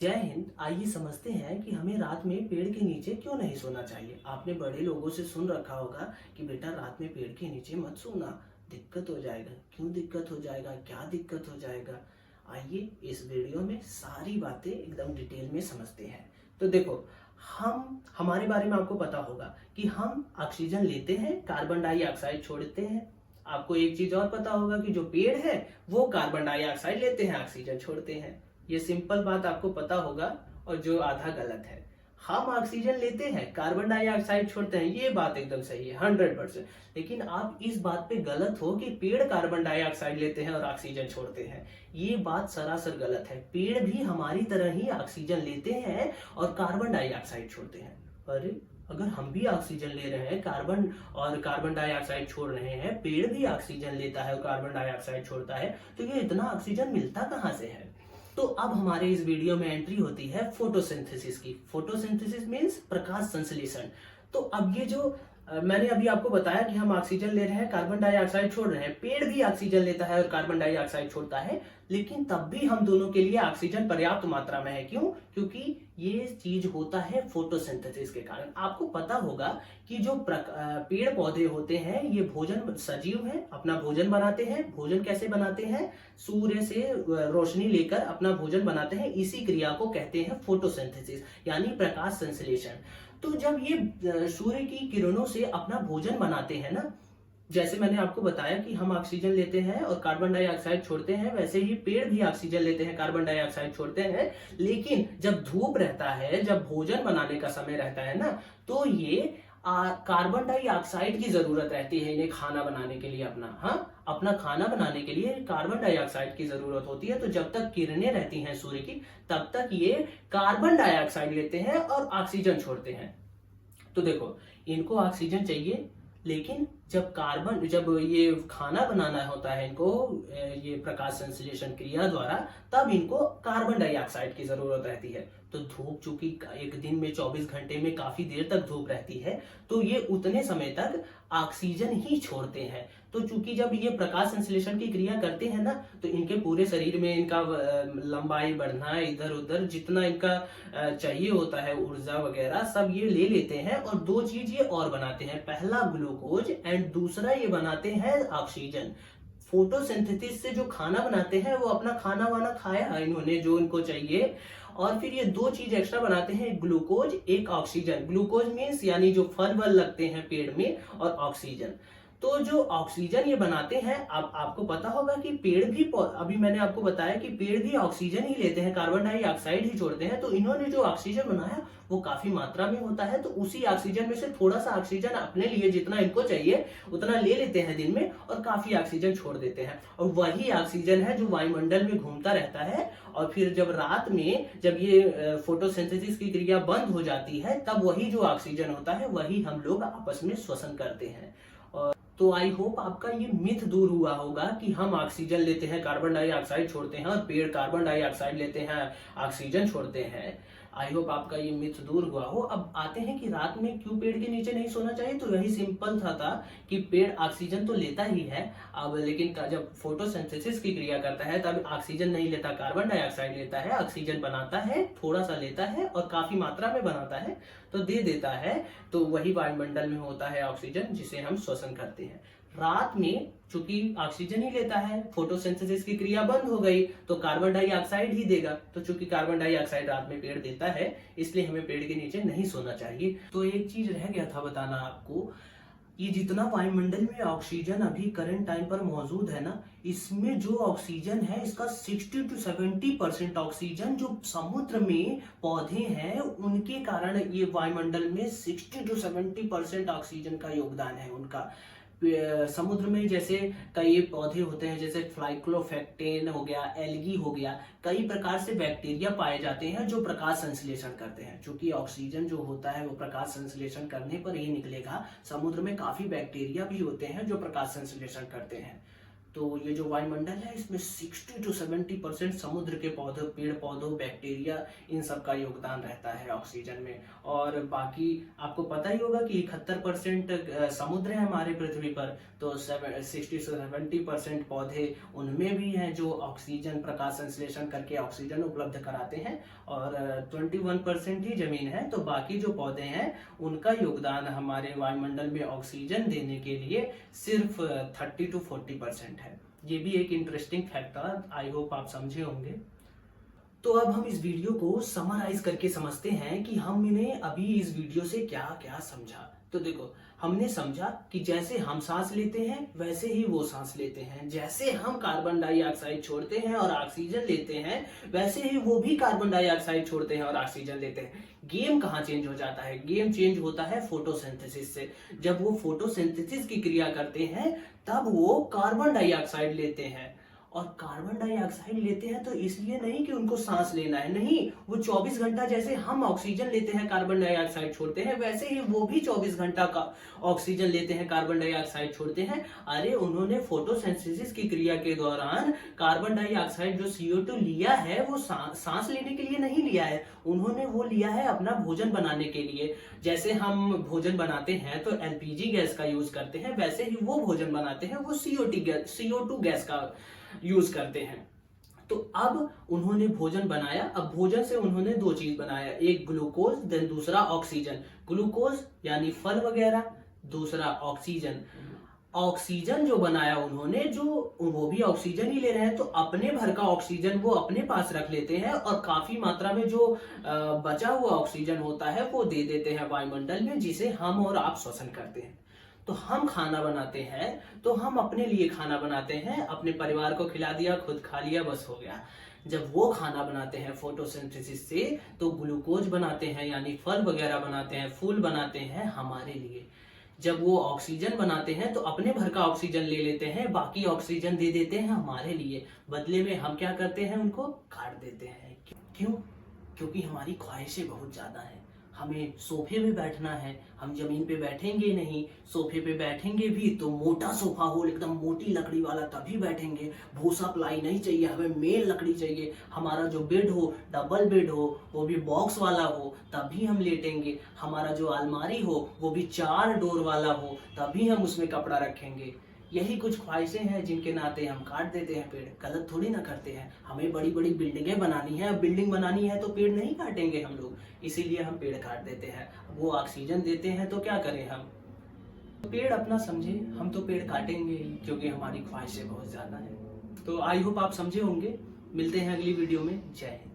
जय हिंद। आइए समझते हैं कि हमें रात में पेड़ के नीचे क्यों नहीं सोना चाहिए। आपने बड़े लोगों से सुन रखा होगा कि बेटा रात में पेड़ के नीचे मत सोना, दिक्कत हो जाएगा। क्यों दिक्कत हो जाएगा, क्या दिक्कत हो जाएगा? आइए इस वीडियो में सारी बातें एकदम डिटेल में समझते हैं। तो देखो, हम हमारे बारे में आपको पता होगा कि हम ऑक्सीजन लेते हैं, कार्बन डाइऑक्साइड छोड़ते हैं। आपको एक चीज और पता होगा कि जो पेड़ है वो कार्बन डाइऑक्साइड लेते हैं, ऑक्सीजन छोड़ते हैं। ये सिंपल बात आपको पता होगा। और जो आधा गलत है, हम ऑक्सीजन लेते हैं, कार्बन डाइऑक्साइड छोड़ते हैं, ये बात एकदम सही है 100%। लेकिन आप इस बात पे गलत हो कि पेड़ कार्बन डाइऑक्साइड लेते हैं और ऑक्सीजन छोड़ते हैं। ये बात सरासर गलत है। पेड़ भी हमारी तरह ही ऑक्सीजन लेते हैं और कार्बन डाइऑक्साइड छोड़ते हैं। अरे, अगर हम भी ऑक्सीजन ले रहे हैं कार्बन डाइऑक्साइड छोड़ रहे हैं, पेड़ भी ऑक्सीजन लेता है और कार्बन डाइऑक्साइड छोड़ता है, तो ये इतना ऑक्सीजन मिलता कहाँ से है? तो अब हमारे इस वीडियो में एंट्री होती है फोटोसिंथेसिस की। फोटोसिंथेसिस मींस प्रकाश संश्लेषण। तो अब ये जो मैंने अभी आपको बताया कि हम ऑक्सीजन ले रहे हैं, कार्बन डाइऑक्साइड छोड़ रहे हैं, पेड़ भी ऑक्सीजन लेता है और कार्बन डाइऑक्साइड छोड़ता है, लेकिन तब भी हम दोनों के लिए ऑक्सीजन पर्याप्त मात्रा में है। क्यों? क्योंकि ये चीज होता है फोटोसिंथेसिस के कारण। आपको पता होगा कि जो पेड़ पौधे होते हैं ये भोजन सजीव है, अपना भोजन बनाते हैं। भोजन कैसे बनाते हैं? सूर्य से रोशनी लेकर अपना भोजन बनाते हैं। इसी क्रिया को कहते हैं फोटोसिंथेसिस, यानी प्रकाश संश्लेषण। तो जब ये सूर्य की किरणों से अपना भोजन बनाते हैं ना, जैसे मैंने आपको बताया कि हम ऑक्सीजन लेते हैं और कार्बन डाइऑक्साइड छोड़ते हैं, वैसे ही पेड़ भी ऑक्सीजन लेते हैं, कार्बन डाइऑक्साइड छोड़ते हैं। लेकिन जब धूप रहता है, जब भोजन बनाने का समय रहता है ना, तो ये कार्बन डाइऑक्साइड की जरूरत रहती है इन्हें खाना बनाने के लिए। अपना खाना बनाने के लिए कार्बन डाइऑक्साइड की जरूरत होती है। तो जब तक किरणें रहती हैं सूर्य की, तब तक ये कार्बन डाइऑक्साइड लेते हैं और ऑक्सीजन छोड़ते हैं। तो देखो, इनको ऑक्सीजन चाहिए, लेकिन जब ये खाना बनाना होता है इनको, ये प्रकाश संश्लेषण क्रिया द्वारा, तब इनको कार्बन डाइऑक्साइड की जरूरत रहती है। तो धूप चूंकि एक दिन में 24 घंटे में काफी देर तक धूप रहती है, तो ये उतने समय तक ऑक्सीजन ही छोड़ते हैं। तो चूंकि जब ये प्रकाश संश्लेषण की क्रिया करते हैं ना, तो इनके पूरे शरीर में इनका लंबाई बढ़ना, इधर उधर जितना इनका चाहिए होता है, ऊर्जा वगैरह सब ये ले लेते हैं। और दो चीज ये और बनाते हैं, पहला ग्लूकोज एंड दूसरा ये बनाते हैं ऑक्सीजन। फोटोसिंथेसिस से जो खाना बनाते हैं, वो अपना खाना वाना खाया इन्होंने जो इनको चाहिए, और फिर ये दो चीज एक्स्ट्रा बनाते हैं, ग्लूकोज, एक ऑक्सीजन। ग्लूकोज मीन्स यानी जो फल वल लगते हैं पेड़ में, और ऑक्सीजन। तो जो ऑक्सीजन ये बनाते हैं, अब आपको पता होगा कि पेड़ भी, अभी मैंने आपको बताया कि पेड़ भी ऑक्सीजन ही लेते हैं, कार्बन डाइऑक्साइड ही छोड़ते हैं। तो इन्होंने जो ऑक्सीजन बनाया वो काफी मात्रा में होता है। तो उसी ऑक्सीजन में से थोड़ा सा ऑक्सीजन अपने लिए जितना इनको चाहिए उतना ले लेते हैं दिन में, और काफी ऑक्सीजन छोड़ देते हैं। और वही ऑक्सीजन है जो वायुमंडल में घूमता रहता है। और फिर जब रात में, जब ये फोटोसिंथेसिस की क्रिया बंद हो जाती है, तब वही जो ऑक्सीजन होता है वही हम लोग आपस में श्वसन करते हैं। तो आई होप आपका ये मिथ दूर हुआ होगा कि हम ऑक्सीजन लेते हैं, कार्बन डाइऑक्साइड छोड़ते हैं, और पेड़ कार्बन डाइऑक्साइड लेते हैं, ऑक्सीजन छोड़ते हैं। आई होप आपका ये मिथ दूर हुआ हो। अब आते हैं कि रात में क्यों पेड़ के नीचे नहीं सोना चाहिए। तो यही सिंपल था कि पेड़ ऑक्सीजन तो लेता ही है, अब लेकिन जब फोटोसिंथेसिस की क्रिया करता है तब ऑक्सीजन नहीं लेता, कार्बन डाइऑक्साइड लेता है। ऑक्सीजन बनाता है, थोड़ा सा लेता है और काफी मात्रा में बनाता है, तो दे देता है। तो वही वायुमंडल में होता है ऑक्सीजन, जिसे हम श्वसन करते हैं। रात में चूंकि ऑक्सीजन ही लेता है, फोटोसिंथेसिस की क्रिया बंद हो गई, तो कार्बन डाइऑक्साइड ही देगा। तो चूंकि कार्बन डाइऑक्साइड रात में पेड़ देता है, इसलिए हमें पेड़ के नीचे नहीं सोना चाहिए। तो एक चीज रह गया था बताना आपको, ये जितना वायुमंडल में ऑक्सीजन अभी करंट टाइम पर मौजूद है ना, इसमें जो ऑक्सीजन है, इसका 60 to 70% ऑक्सीजन जो समुद्र में पौधे हैं उनके कारण, ये वायुमंडल में 60 to 70% ऑक्सीजन का योगदान है उनका। समुद्र में जैसे कई पौधे होते हैं, जैसे फ्लाइक्लोफेक्टेन हो गया, एल्गी हो गया, कई प्रकार से बैक्टीरिया पाए जाते हैं जो प्रकाश संश्लेषण करते हैं। क्योंकि ऑक्सीजन जो होता है वो प्रकाश संश्लेषण करने पर ही निकलेगा। समुद्र में काफी बैक्टीरिया भी होते हैं जो प्रकाश संश्लेषण करते हैं। तो ये जो वायुमंडल है इसमें 60 to 70% समुद्र के पौधों, पेड़ पौधों, बैक्टीरिया, इन सब का योगदान रहता है ऑक्सीजन में। और बाकी आपको पता ही होगा कि 71% समुद्र है हमारे पृथ्वी पर, तो 60 से 70% पौधे उनमें भी हैं जो ऑक्सीजन, प्रकाश संश्लेषण करके ऑक्सीजन उपलब्ध कराते हैं, और 21% ही जमीन है। तो बाकी जो पौधे हैं उनका योगदान हमारे वायुमंडल में ऑक्सीजन देने के लिए सिर्फ 30 to 40% है। ये भी एक इंटरेस्टिंग फैक्ट था, आई होप आप समझे होंगे। तो अब हम इस वीडियो को समराइज करके समझते हैं कि हमने अभी इस वीडियो से क्या क्या समझा। तो देखो, हमने समझा कि जैसे हम सांस लेते हैं वैसे ही वो सांस लेते हैं, जैसे हम कार्बन डाइऑक्साइड छोड़ते हैं और ऑक्सीजन लेते हैं वैसे ही वो भी कार्बन डाइऑक्साइड छोड़ते हैं और ऑक्सीजन लेते हैं। गेम कहाँ चेंज हो जाता है? गेम चेंज होता है फोटोसिंथेसिस से। जब वो फोटोसिंथेसिस की क्रिया करते हैं तब वो कार्बन डाइऑक्साइड लेते हैं, और कार्बन डाइऑक्साइड लेते हैं तो इसलिए नहीं कि उनको सांस लेना है, नहीं, वो 24 घंटा जैसे हम ऑक्सीजन लेते हैं कार्बन डाइऑक्साइड छोड़ते हैं वैसे ही वो भी 24 घंटा का ऑक्सीजन लेते हैं, कार्बन डाइऑक्साइड छोड़ते हैं। अरे उन्होंने फोटोसिंथेसिस की क्रिया के दौरान कार्बन डाइऑक्साइड जो CO2 लिया है वो सांस लेने के लिए नहीं लिया है, उन्होंने वो लिया है अपना भोजन बनाने के लिए। जैसे हम भोजन बनाते हैं तो LPG गैस का यूज करते हैं, वैसे ही वो भोजन बनाते हैं, वो CO2 गैस का यूज करते हैं। तो अब उन्होंने भोजन बनाया, अब भोजन से उन्होंने दो चीज बनाया, एक ग्लूकोज, देन दूसरा ऑक्सीजन। ग्लूकोज यानी फल वगैरह, दूसरा ऑक्सीजन। ऑक्सीजन जो बनाया उन्होंने, जो वो भी ऑक्सीजन ही ले रहे हैं, तो अपने भर का ऑक्सीजन वो अपने पास रख लेते हैं, और काफी मात्रा में जो बचा हुआ ऑक्सीजन होता है वो दे देते हैं वायुमंडल में, जिसे हम और आप श्वसन करते हैं। तो हम खाना बनाते हैं तो हम अपने लिए खाना बनाते हैं, अपने परिवार को खिला दिया, खुद खा लिया, बस हो गया। जब वो खाना बनाते हैं फोटोसिंथेसिस से तो ग्लूकोज बनाते हैं, यानी फल वगैरह बनाते हैं, फूल बनाते हैं हमारे लिए। जब वो ऑक्सीजन बनाते हैं तो अपने भर का ऑक्सीजन ले लेते हैं, बाकी ऑक्सीजन दे देते हैं हमारे लिए। बदले में हम क्या करते हैं? उनको काट देते हैं। क्यों? क्योंकि हमारी ख्वाहिशें बहुत ज्यादा हैं। हमें सोफे में बैठना है, हम जमीन पे बैठेंगे नहीं, सोफे पे बैठेंगे भी तो मोटा सोफा हो, एकदम मोटी लकड़ी वाला, तभी बैठेंगे। भूसा प्लाई नहीं चाहिए, हमें मेल लकड़ी चाहिए। हमारा जो बेड हो डबल बेड हो, वो भी बॉक्स वाला हो, तभी हम लेटेंगे। हमारा जो अलमारी हो वो भी 4 डोर वाला हो, तभी हम उसमें कपड़ा रखेंगे। यही कुछ ख्वाहिशें हैं जिनके नाते हम काट देते हैं पेड़। गलत थोड़ी ना करते हैं, हमें बड़ी बड़ी बिल्डिंगें बनानी है, अब बिल्डिंग बनानी है तो पेड़ नहीं काटेंगे हम लोग, इसीलिए हम पेड़ काट देते हैं। वो ऑक्सीजन देते हैं तो क्या करें हम? पेड़ अपना समझे, हम तो पेड़ काटेंगे ही, क्योंकि हमारी ख्वाहिशें बहुत ज्यादा है। तो आई होप आप समझे होंगे। मिलते हैं अगली वीडियो में। जय हिंद।